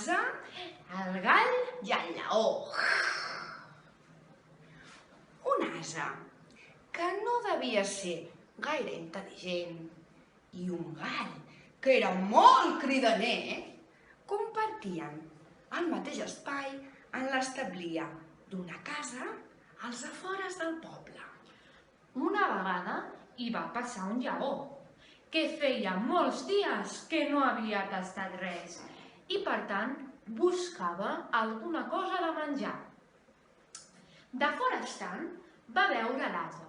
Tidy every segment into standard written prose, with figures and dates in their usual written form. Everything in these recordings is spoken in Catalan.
l'ase, el gall i el lleó. Un ase que no devia ser gaire intel·ligent i un gall que era molt cridaner compartien el mateix espai en l'establia d'una casa als afores del poble. Una vegada hi va passar un lleó, que feia molts dies que no havia tastat res i, per tant, buscava alguna cosa de menjar. De fora estant, va veure l'ase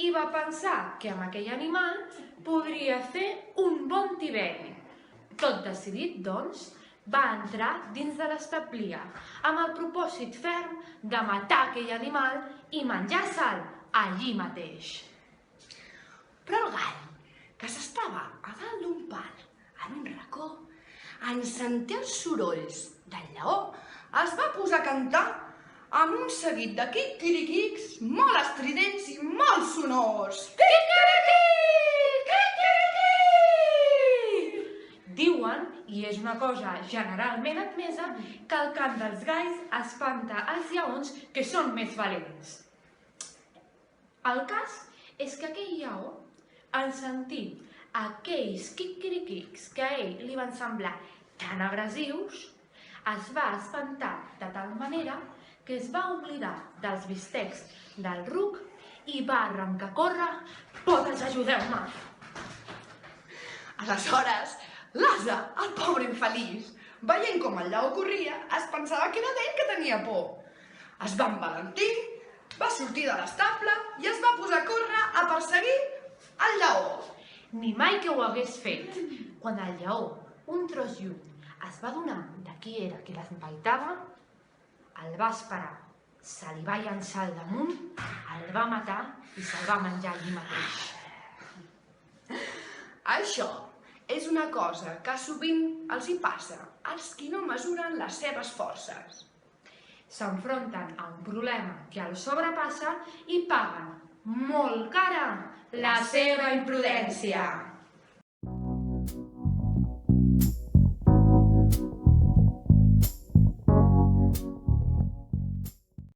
i va pensar que amb aquell animal podria fer un bon tiberi. Tot decidit, doncs, va entrar dins de l'establia amb el propòsit ferm de matar aquell animal i menjar-se'l allí mateix. Però el gall, que s'estava a dalt d'un pal, en un racó, en sentir els sorolls del lleó, es va posar a cantar amb un seguit de quiquiriquics molt estridents i molt sonors. Quiquiriquí! Quiquiriquí! Diuen, i és una cosa generalment admesa, que el cant dels galls espanta els lleons que són més valents. El cas és que aquell lleó, en sentir aquells quiquiriquics que a ell li van semblar tan agressius, es va espantar de tal manera que es va oblidar dels bistecs del ruc i va arrencar a córrer. Podes, ajudeu-me! Aleshores, l'ase, el pobre infeliç, veient com el lleó corria, es pensava que era d'ell que tenia por. Es va envalentir, va sortir de l'estable i es va posar a córrer a perseguir el lleó. Ni mai que ho hagués fet. Quan el lleó, un tros lluny, es va adonar de qui era qui l'esmpaitava, el va esperar, se li va llançar al damunt, el va matar i se'l va menjar allí mateix. Això és una cosa que sovint els hi passa als qui no mesuren les seves forces. S'enfronten a un problema que els sobrepassa i paguen molt cara la seva imprudència.